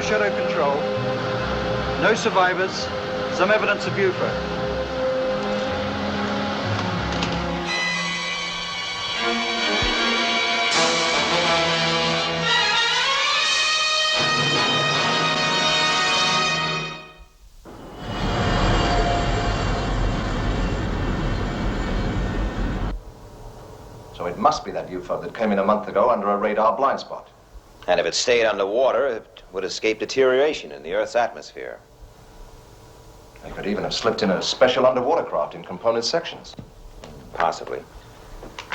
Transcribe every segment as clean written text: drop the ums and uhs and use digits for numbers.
shadow control. No survivors. Some evidence of UFO. So it must be that UFO that came in a month ago under a radar blind spot. And if it stayed underwater, it would escape deterioration in the Earth's atmosphere. They could even have slipped in a special underwater craft in component sections. Possibly.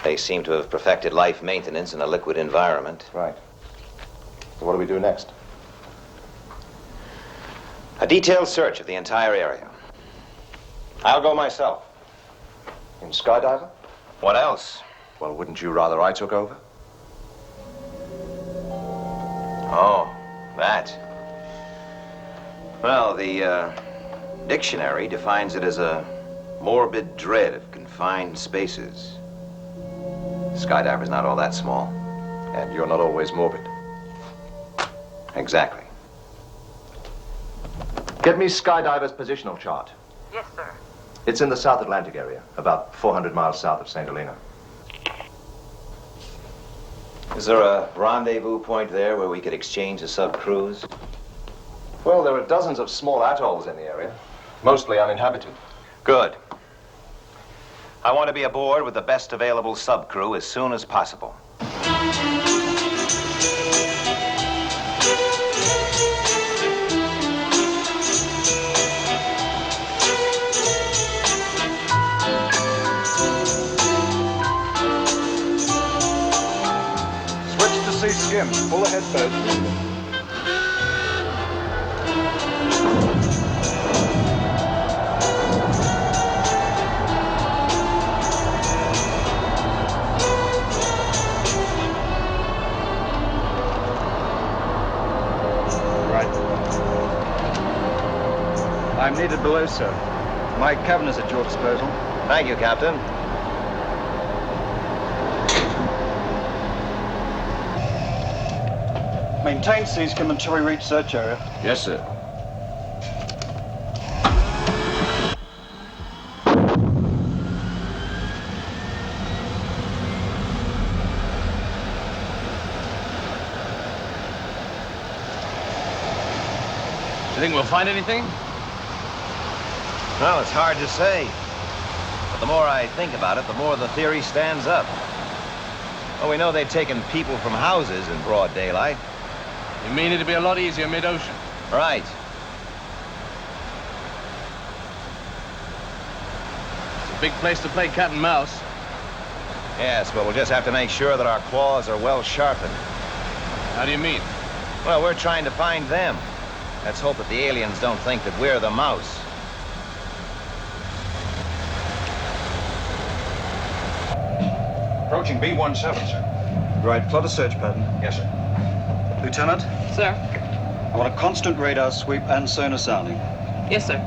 They seem to have perfected life maintenance in a liquid environment. Right. So what do we do next? A detailed search of the entire area. I'll go myself. In skydiver? What else? Well, wouldn't you rather I took over? Oh, that. Well, the dictionary defines it as a morbid dread of confined spaces. Skydiver's not all that small. And you're not always morbid. Exactly. Get me Skydiver's positional chart. Yes, sir. It's in the South Atlantic area, about 400 miles south of St. Helena. Is there a rendezvous point there where we could exchange a sub-cruise? Well, there are dozens of small atolls in the area, mostly uninhabited. Good. I want to be aboard with the best available sub-crew as soon as possible. See skim. Pull ahead, boat. Right. I'm needed below, sir. My cabin is at your disposal. Thank you, Captain. Maintain sea skim until we reach search area. Yes, sir. Do you think we'll find anything? Well, it's hard to say. But the more I think about it, the more the theory stands up. Well, we know they've taken people from houses in broad daylight. You mean it'd be a lot easier mid-ocean? Right. It's a big place to play cat and mouse. Yes, but we'll just have to make sure that our claws are well sharpened. How do you mean? Well, we're trying to find them. Let's hope that the aliens don't think that we're the mouse. Approaching B17, sir. Right, plot a search pattern. Yes, sir. Lieutenant, Sir? I want a constant radar sweep and sonar sounding. Yes, sir.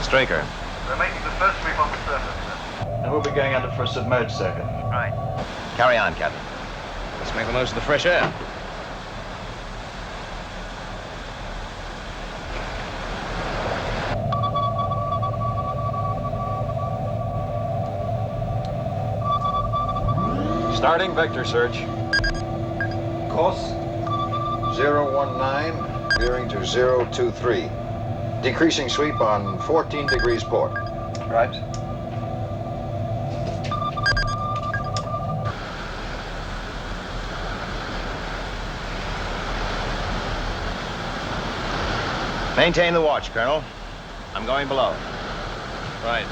Straker. They're making the first sweep on the surface, sir. And we'll be going under for a submerged circuit. Right. Carry on, Captain. Let's make the most of the fresh air. Starting vector search. Course 019, veering to 023. Decreasing sweep on 14 degrees port. Right. Maintain the watch, Colonel. I'm going below. Right.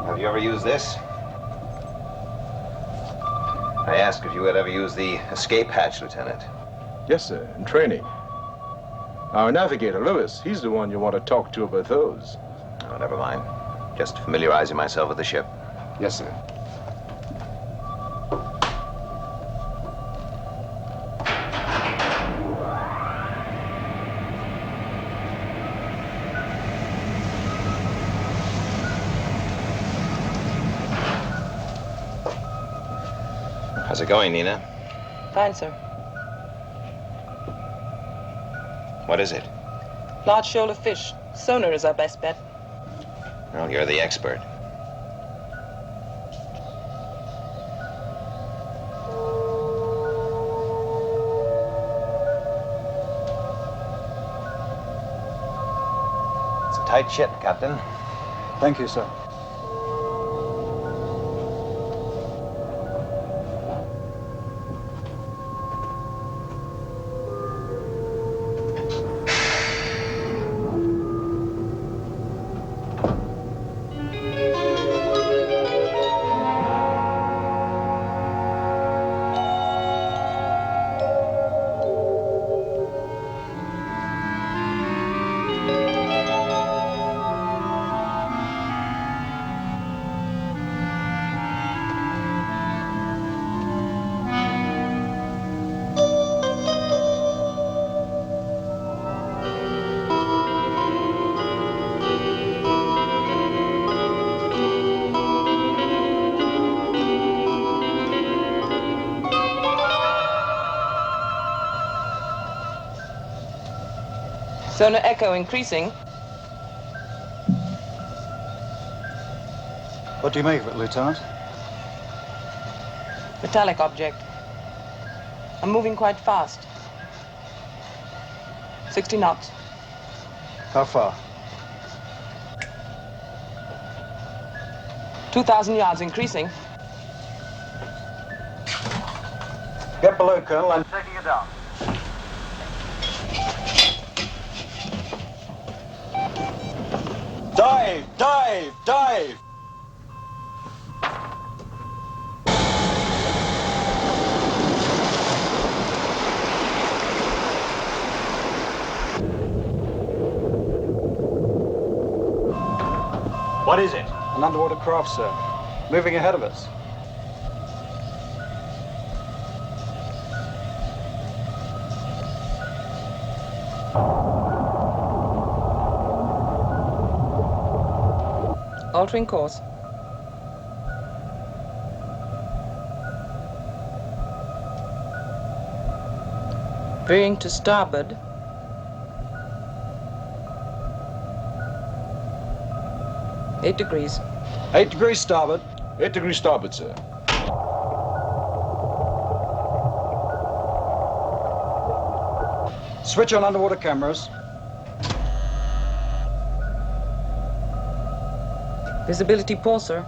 Have you ever used this? I asked if you had ever used the escape hatch, Lieutenant. Yes, sir, in training. Our navigator, Lewis, he's the one you want to talk to about those. Oh, never mind. Just familiarizing myself with the ship. Yes, sir. How's it going, Nina? Fine, sir. What is it? Large shoal of fish. Sonar is our best bet. Well, you're the expert. It's a tight ship, Captain. Thank you, sir. Sonar echo increasing. What do you make of it, Lieutenant? Metallic object. I'm moving quite fast. 60 knots. How far? 2,000 yards increasing. Get below, Colonel. I'm taking it down. Dive! Dive! Dive! What is it? An underwater craft, sir. Moving ahead of us. Altering course. Veering to starboard. Eight degrees. 8 degrees starboard. 8 degrees starboard, sir. Switch on underwater cameras. Visibility poor, sir.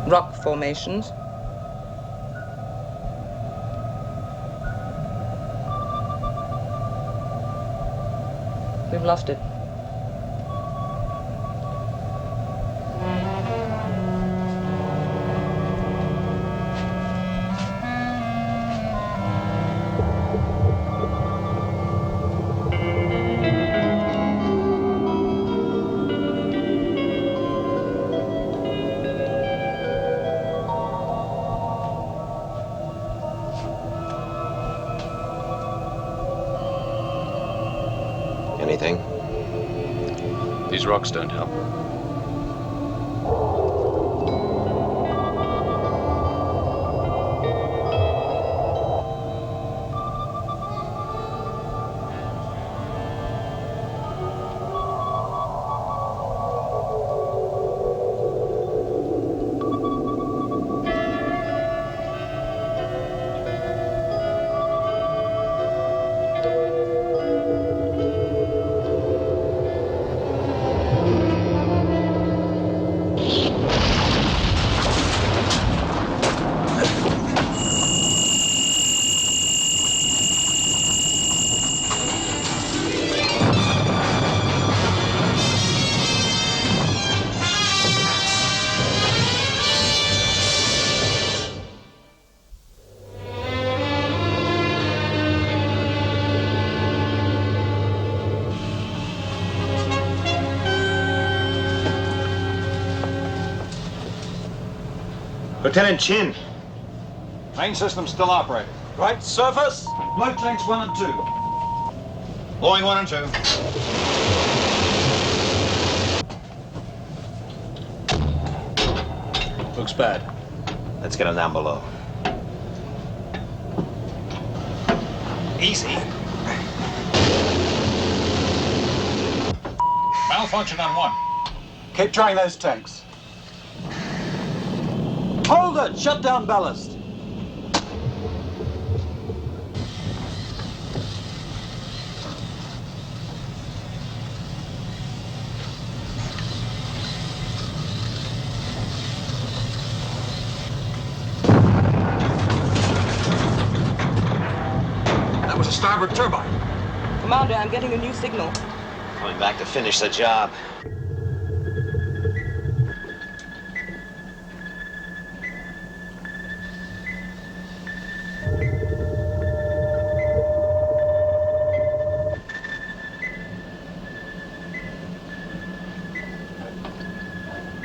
Rock formations. We've lost it. Anything? These rocks don't help. Lieutenant Chin. Main system still operating. Right surface. Float tanks 1 and 2. Blowing 1 and 2. Looks bad. Let's get him down below. Easy. Malfunction on 1. Keep trying those tanks. Hold it! Shut down ballast. That was a starboard turbine. Commander, I'm getting a new signal. Coming back to finish the job.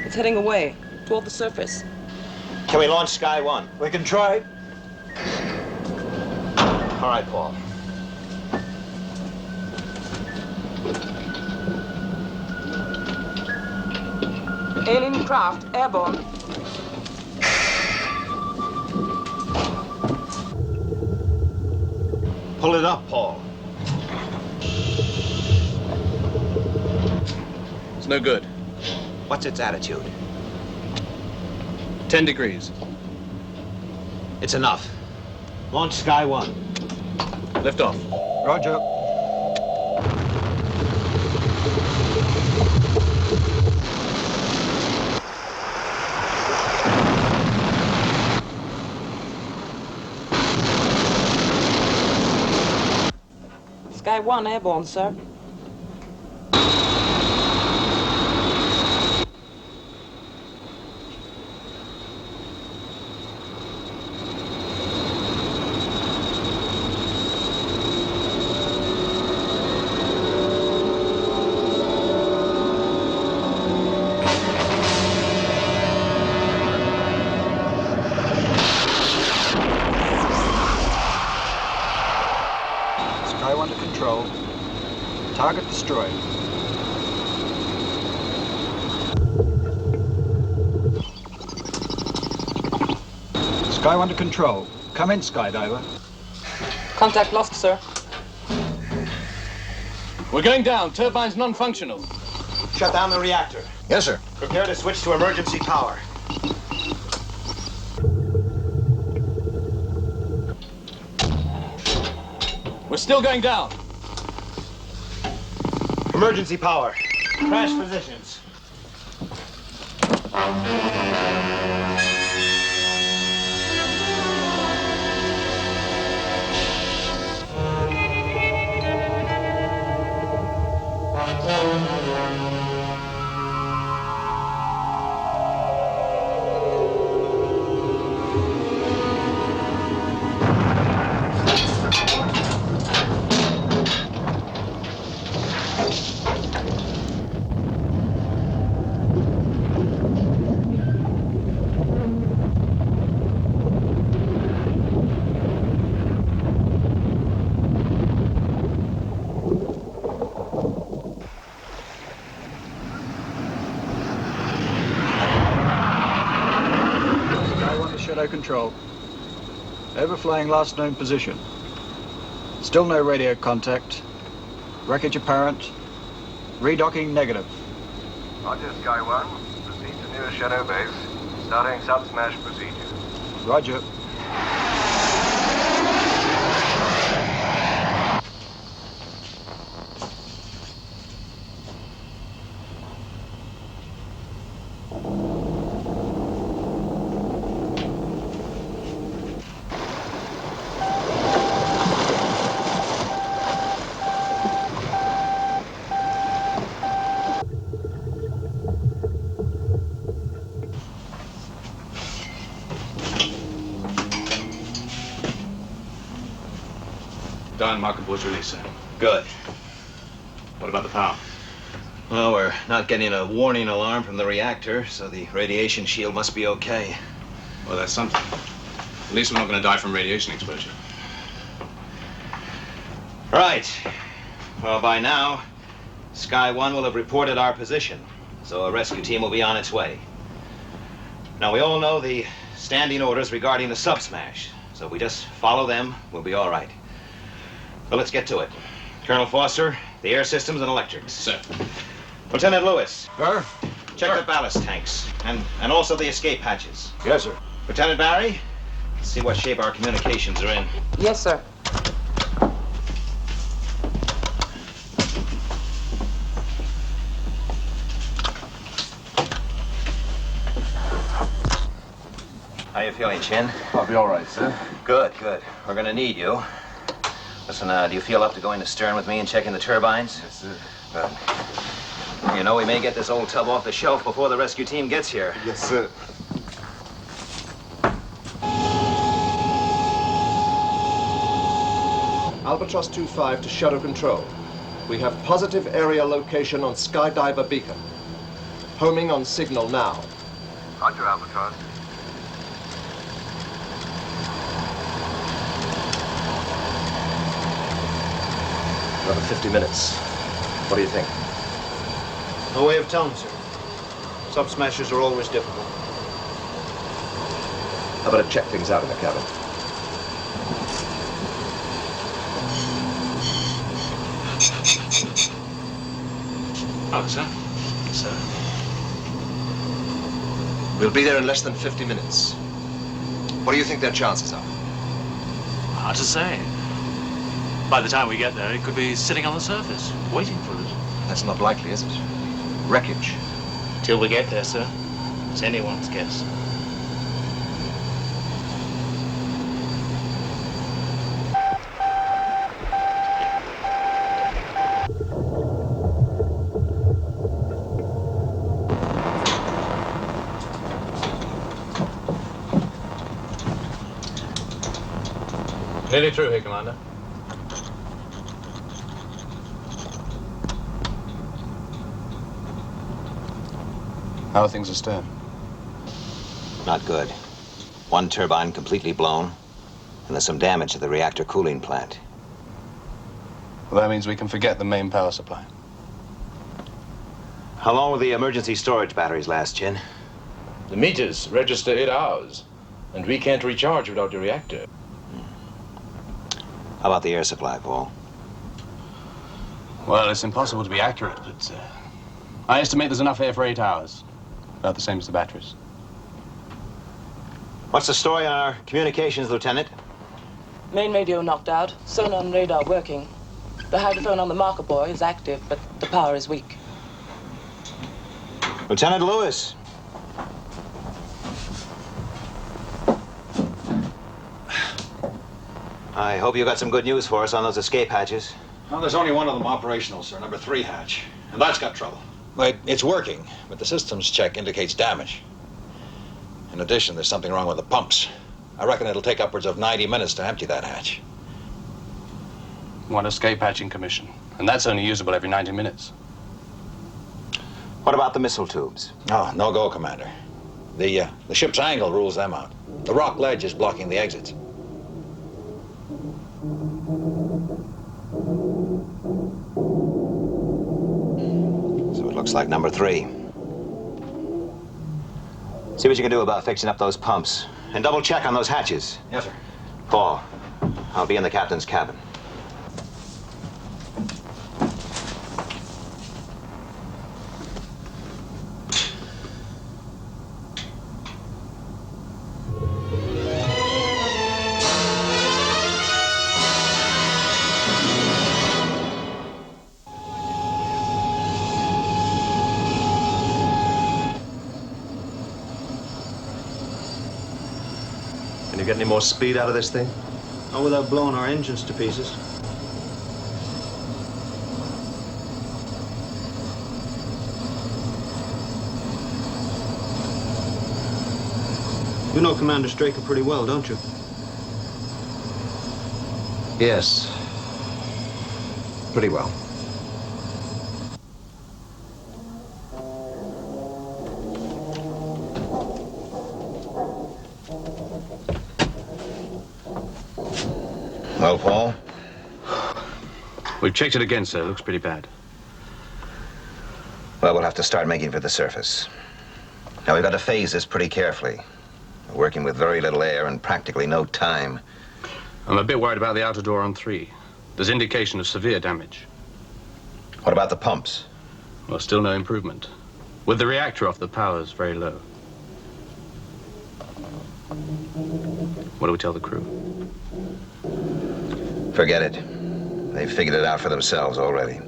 It's heading away, toward the surface. Can we launch Sky 1? We can try. All right, Paul. Alien craft, airborne. Pull it up, Paul. It's no good. What's its attitude? 10 degrees. It's enough. Launch Sky 1. Lift off. Roger. Sky 1, airborne, sir. Sky 1 to control. Target destroyed. Sky 1 to control. Come in, Skydiver. Contact lost, sir. We're going down. Turbine's non-functional. Shut down the reactor. Yes, sir. Prepare to switch to emergency power. We're still going down. Emergency power. Crash positions. Shadow control. Overflying last known position. Still no radio contact. Wreckage apparent. Redocking negative. Roger, Sky 1. Proceed to nearest Shadow base. Starting sub-smash procedure. Roger. Don, marketable release, sir. Good. What about the power? Well, we're not getting a warning alarm from the reactor, so the radiation shield must be okay. Well, that's something. At least we're not going to die from radiation exposure. Right. Well, by now, Sky One will have reported our position, so a rescue team will be on its way. Now, we all know the standing orders regarding the sub-smash, so if we just follow them, we'll be all right. Well, let's get to it. Colonel Foster, the air systems and electrics. Sir. Lieutenant Lewis, Sir? check the ballast tanks, and also the escape hatches. Yes, sir. Lieutenant Barry, see what shape our communications are in. Yes, sir. How you feeling, Chin? I'll be all right, sir. Good, good. We're gonna need you. Listen, do you feel up to going to stern with me and checking the turbines? Yes, sir. Good. You know, we may get this old tub off the shelf before the rescue team gets here. Yes, sir. Albatross 25 to Shadow Control. We have positive area location on Skydiver beacon. Homing on signal now. Roger, Albatross. Another 50 minutes. What do you think? No way of telling, sir. Sub-smashers are always difficult. How about to check things out in the cabin? Officer? Sir? We'll be there in less than 50 minutes. What do you think their chances are? Hard to say. By the time we get there, it could be sitting on the surface, waiting for us. That's not likely, is it? Wreckage. Till we get there, sir. It's anyone's guess. Nearly through here, Commander. How are things astern? Not good. One turbine completely blown, and there's some damage to the reactor cooling plant. Well, that means we can forget the main power supply. How long will the emergency storage batteries last, Chin? The meters register 8 hours, and we can't recharge without the reactor. How about the air supply, Paul? Well, it's impossible to be accurate, but I estimate there's enough air for 8 hours. About the same as the batteries. What's the story on our communications, Lieutenant? Main radio knocked out, sonar and radar working. The hydrophone on the marker buoy is active, but the power is weak. Lieutenant Lewis. I hope you got some good news for us on those escape hatches. Well, there's only one of them operational, sir, number 3 hatch. And that's got trouble. Well, it's working, but the systems check indicates damage. In addition, there's something wrong with the pumps. I reckon it'll take upwards of 90 minutes to empty that hatch. One escape hatching commission, and that's only usable every 90 minutes. What about the missile tubes? Oh, no go, Commander. The ship's angle rules them out. The rock ledge is blocking the exits. So it looks like number 3. See what you can do about fixing up those pumps. And double check on those hatches. Yes, sir. Paul, I'll be in the captain's cabin. Can you get any more speed out of this thing? Not without blowing our engines to pieces. You know Commander Straker pretty well, don't you? Yes. Pretty well. Well, Paul? We've checked it again, sir. It looks pretty bad. Well, we'll have to start making for the surface. Now, we've got to phase this pretty carefully. We're working with very little air and practically no time. I'm a bit worried about the outer door on 3. There's indication of severe damage. What about the pumps? Well, still no improvement. With the reactor off, the power's very low. What do we tell the crew? Forget it. They've figured it out for themselves already.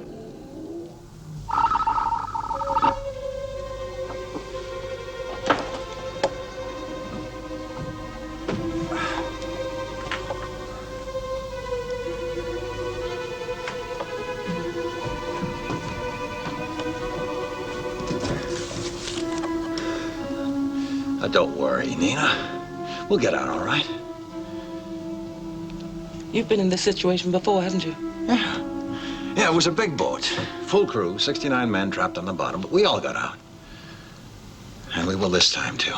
Don't worry, Nina. We'll get out all right. You've been in this situation before, haven't you? Yeah, it was a big boat. Full crew, 69 men trapped on the bottom, but we all got out. And we will this time, too.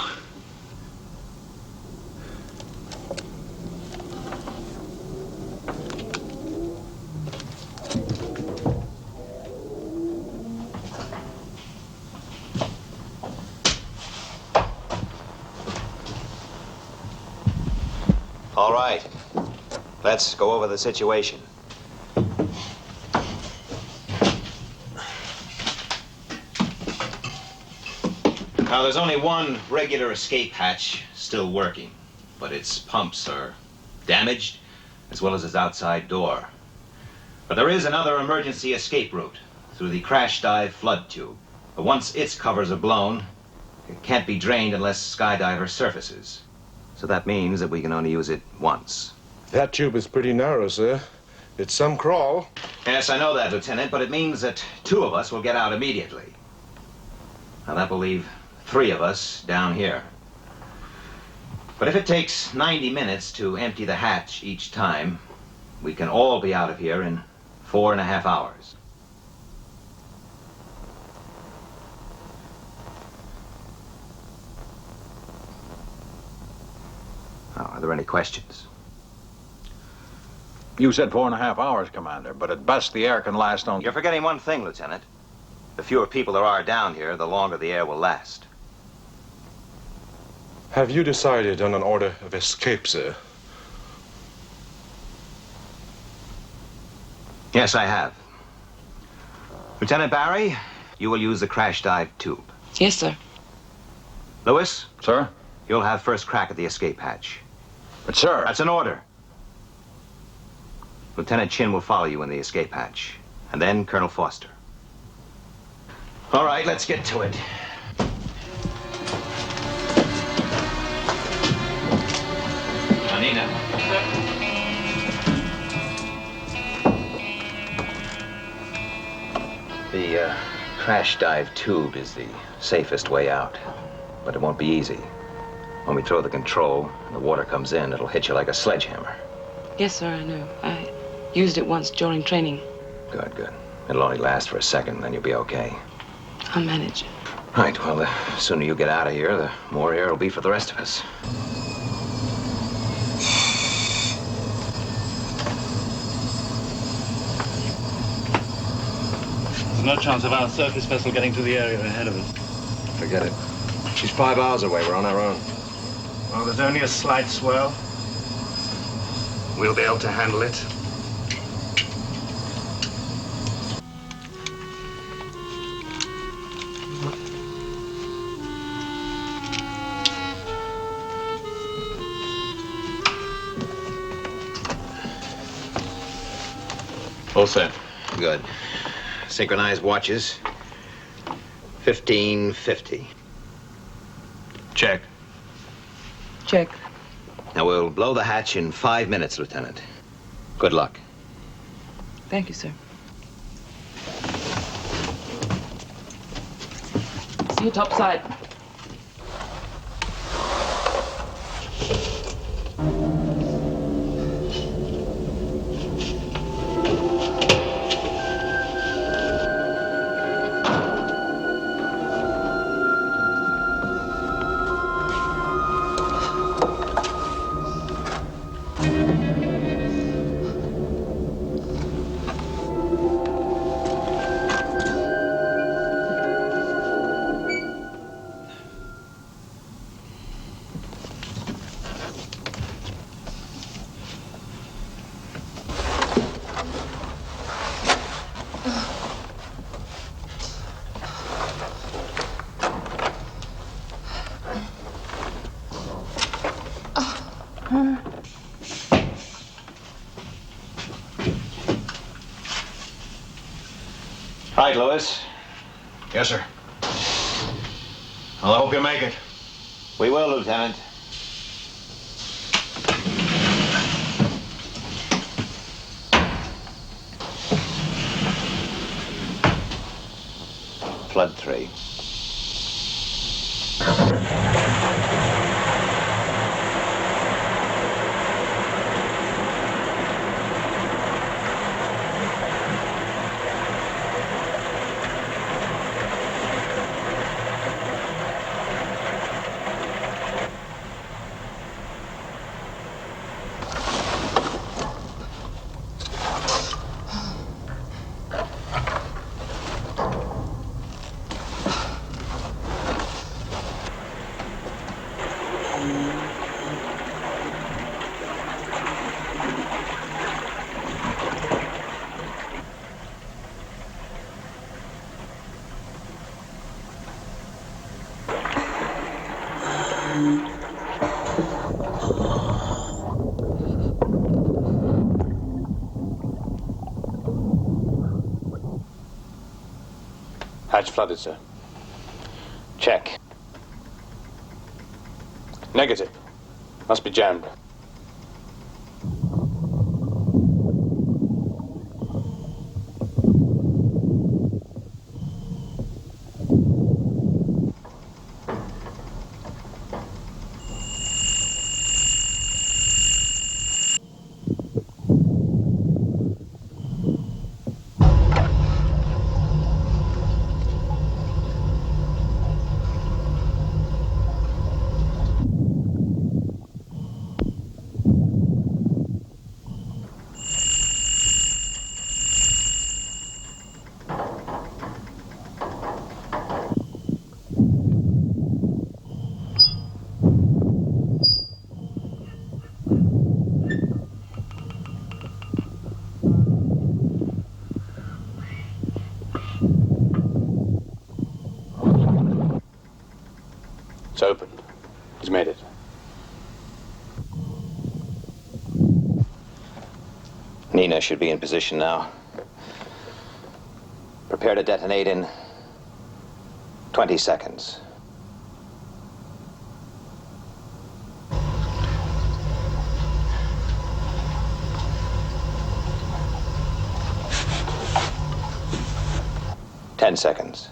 All right. Let's go over the situation. Now, there's only one regular escape hatch still working, but its pumps are damaged, as well as its outside door. But there is another emergency escape route through the crash dive flood tube. But once its covers are blown, it can't be drained unless Skydiver surfaces. So that means that we can only use it once. That tube is pretty narrow, sir. It's some crawl. Yes, I know that, Lieutenant, but it means that 2 of us will get out immediately. Now, that will leave 3 of us down here. But if it takes 90 minutes to empty the hatch each time, we can all be out of here in 4.5 hours. Now, are there any questions? You said 4.5 hours, Commander, but at best the air can last only... You're forgetting one thing, Lieutenant. The fewer people there are down here, the longer the air will last. Have you decided on an order of escape, sir? Yes, I have. Lieutenant Barry, you will use the crash dive tube. Yes, sir. Lewis? Sir? You'll have first crack at the escape hatch. But, sir... That's an order. Lieutenant Chin will follow you in the escape hatch. And then Colonel Foster. All right, let's get to it. Nina. The crash dive tube is the safest way out, but it won't be easy. When we throw the control and the water comes in, it'll hit you like a sledgehammer. Yes, sir, I know. I used it once during training. Good, good. It'll only last for a second, then you'll be okay. I'll manage. Right, well, the sooner you get out of here, the more air it'll be for the rest of us. There's no chance of our surface vessel getting to the area ahead of us. Forget it. She's 5 hours away. We're on our own. Well, there's only a slight swell. We'll be able to handle it. All set. Good. Synchronized watches. 15:50. Check. Check. Now, we'll blow the hatch in 5 minutes, Lieutenant. Good luck. Thank you, sir. See you topside. Right, Lewis. Yes, sir. Well, I hope you make it. We will, Lieutenant. Flood 3. Hatch flooded, sir. Check. Negative. Must be jammed. It's open. He's made it. Nina should be in position now. Prepare to detonate in 20 seconds. Ten seconds.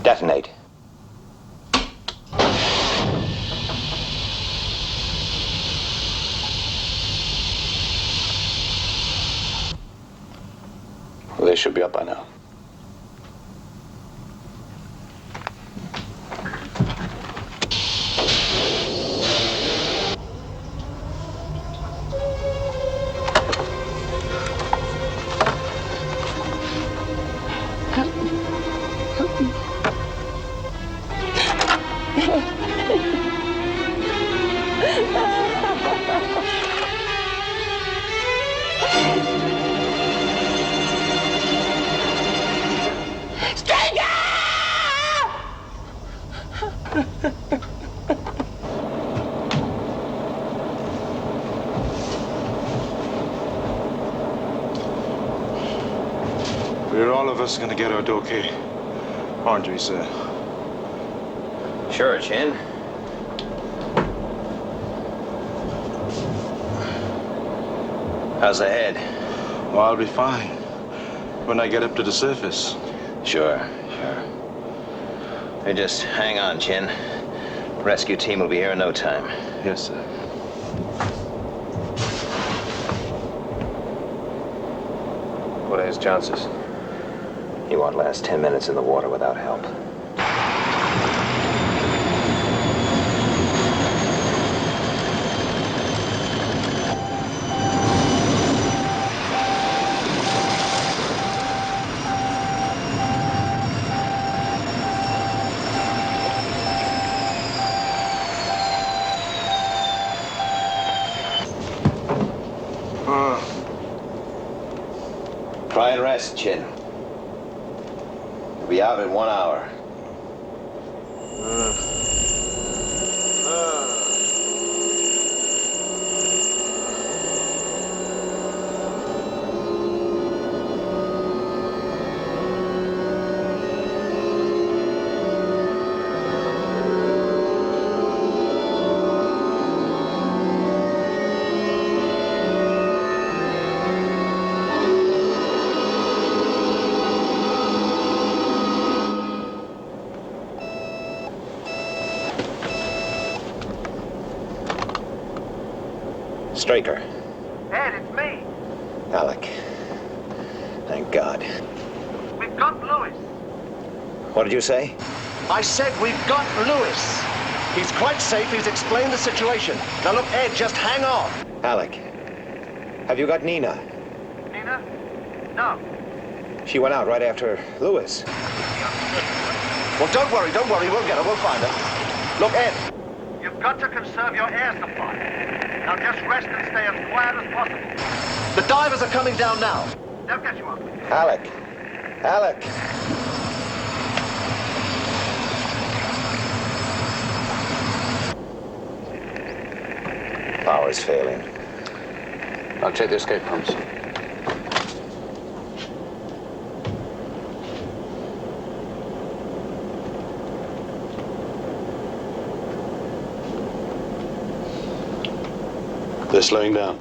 Detonate. Well, they should be up by now. We're all of us gonna get out okay, aren't we, sir? Sure, Chin. How's the head? Well, I'll be fine when I get up to the surface. Sure. Hey, just hang on, Chin. Rescue team will be here in no time. Yes, sir. What are his chances? He won't last 10 minutes in the water without help. Try and rest, Chin. We'll be out in 1 hour. Straker. Ed, it's me. Alec. Thank God. We've got Lewis. What did you say? I said we've got Lewis. He's quite safe. He's explained the situation. Now look, Ed, just hang on. Alec, have you got Nina? Nina? No. She went out right after Lewis. Well, don't worry. We'll get her. We'll find her. Look, Ed. You've got to conserve your air supply. Now just rest and stay as quiet as possible. The divers are coming down now. They'll get you up. Alec. Alec. Power's failing. I'll check the escape pumps. They're slowing down.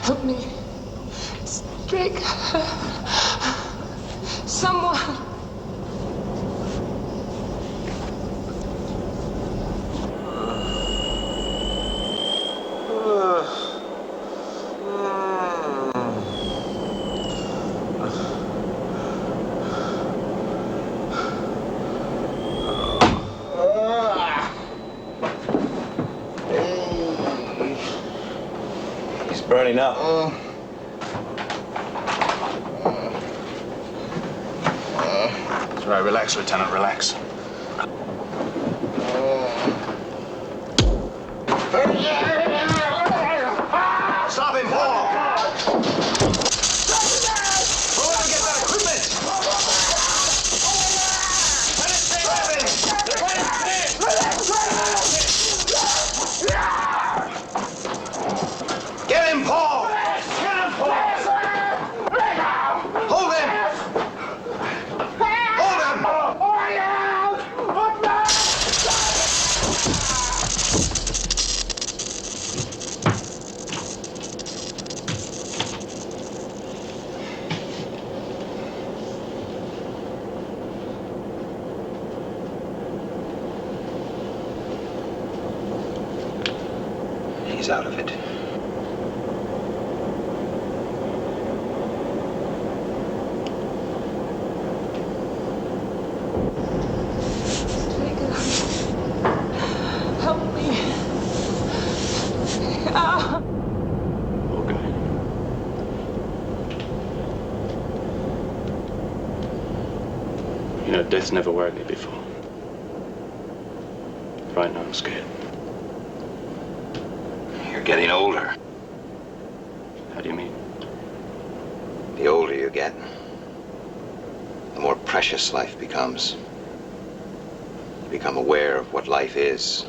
Help me. Straker. Someone. He's burning up. That's right, relax, Lieutenant, relax. Stop him, Paul! Go out and get that equipment! Get him, Paul! Hold him! Hold him! He's out of it. Help me. Ah. Okay. You know, death's never worried me before. Right now, I'm scared. You're getting older. How do you mean? The older you get, the more precious life becomes. You become aware of what life is.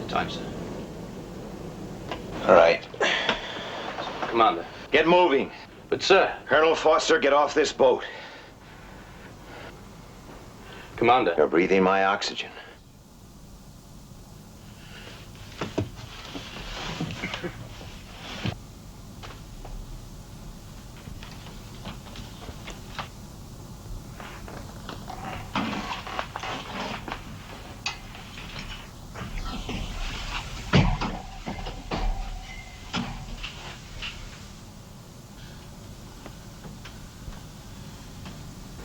Time, sir. All right. Commander. Get moving. But, sir. Colonel Foster, get off this boat. Commander. You're breathing my oxygen.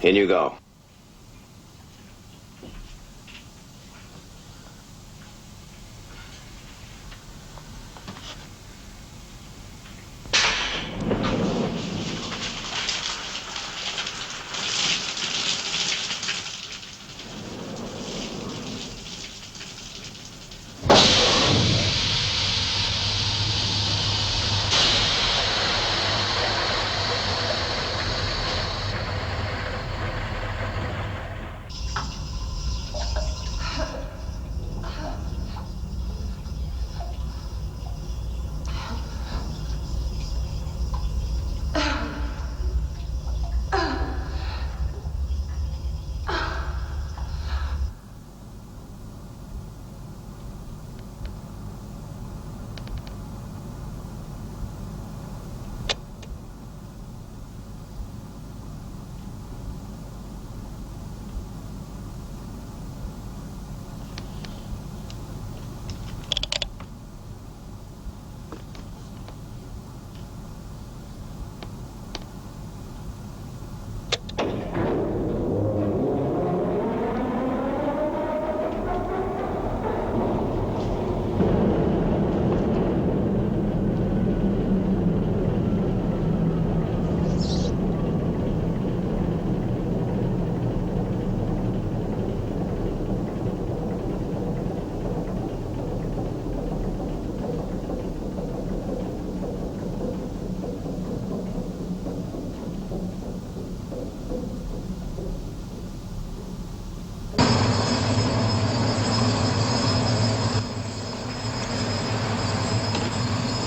In you go.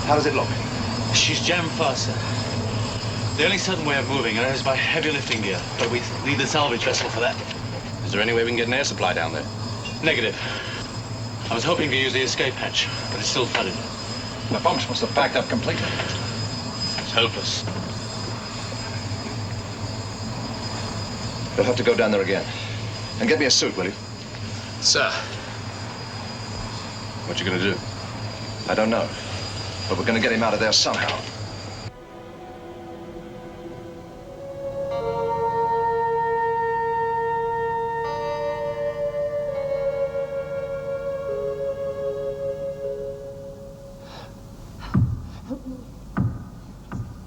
How does it look? She's jammed fast, sir. The only certain way of moving her is by heavy lifting gear, but we need the salvage vessel for that. Is there any way we can get an air supply down there? Negative. I was hoping to use the escape hatch, but it's still flooded. The pumps must have backed up completely. It's hopeless. You'll have to go down there again. And get me a suit, will you? Sir. What you gonna do? I don't know. But we're gonna get him out of there somehow.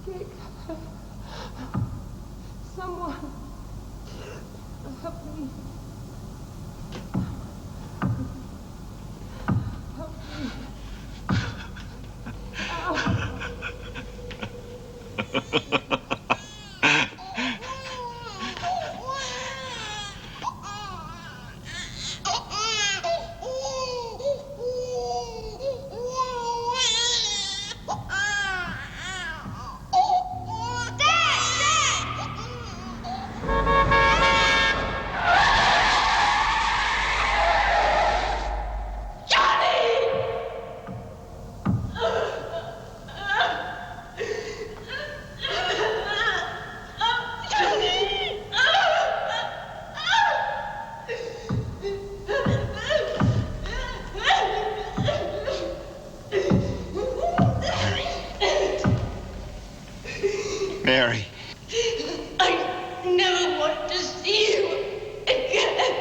Jake. Someone. Help me. Help me. Mary. I never want to see you again.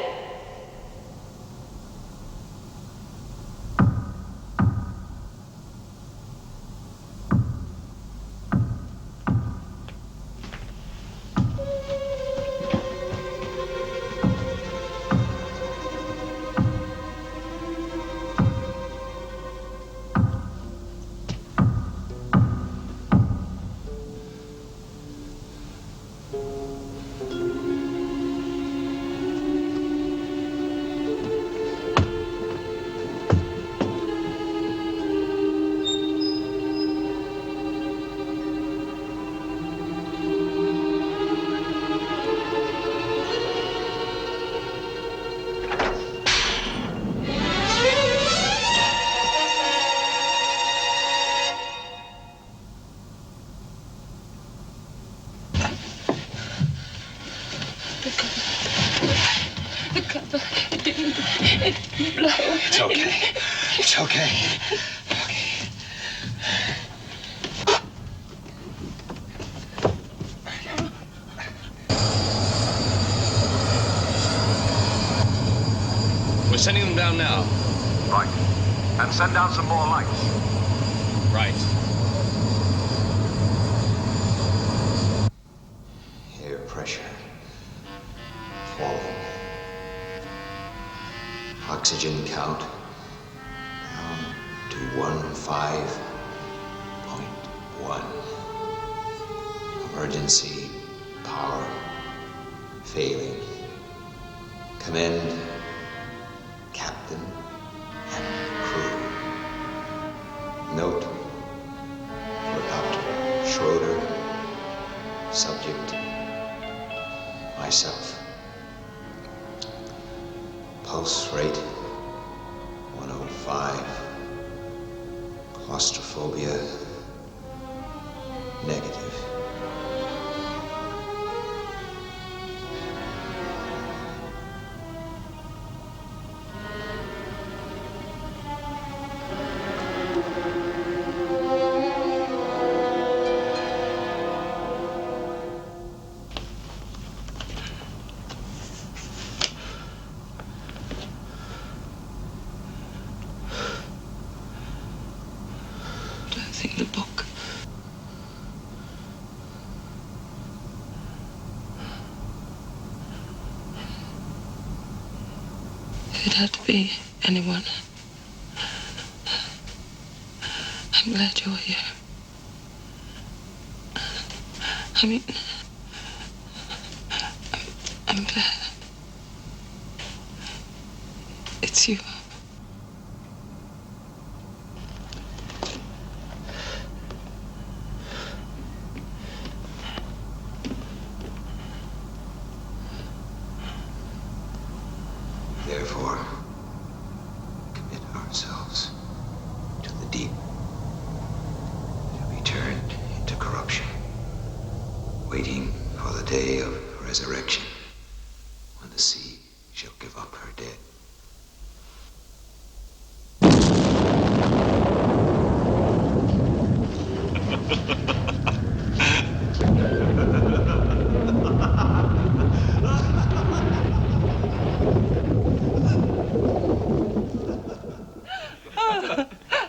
The cover. It didn't blow. It's okay. It's okay. We're sending them down now. Right. And send down some more lights. Right. Air pressure falling. Oxygen count down to 15.1. Emergency power failing. Commend captain and crew. Note for Dr. Schroeder, subject myself. Pulse rate 105. Claustrophobia negative. The book. If it had to be anyone, I'm glad you're here. I mean, I'm glad it's you. Therefore, commit ourselves to the deep, to be turned into corruption, waiting for the day of resurrection, when the sea shall give up her dead.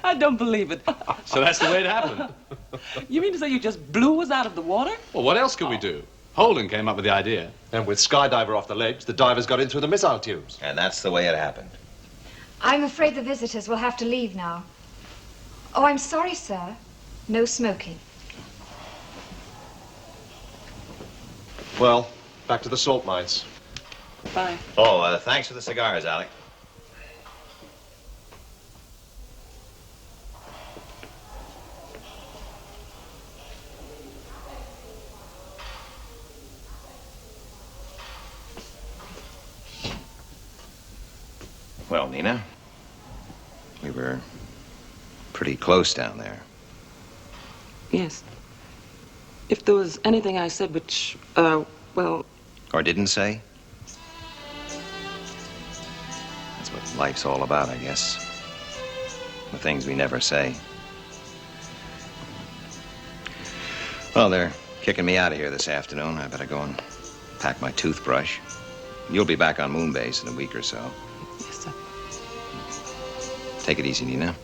I don't believe it. So that's the way it happened. You mean to say you just blew us out of the water? Well, what else could we do? Holden came up with the idea. And with Skydiver off the ledge, the divers got in through the missile tubes. And that's the way it happened. I'm afraid the visitors will have to leave now. Oh, I'm sorry, sir. No smoking. Well, back to the salt mines. Bye. Oh, thanks for the cigars, Alec. Well, Nina, we were pretty close down there. Yes. If there was anything I said which, well... Or didn't say? That's what life's all about, I guess. The things we never say. Well, they're kicking me out of here this afternoon. I better go and pack my toothbrush. You'll be back on Moonbase in a week or so. Yes, sir. Take it easy, Nina.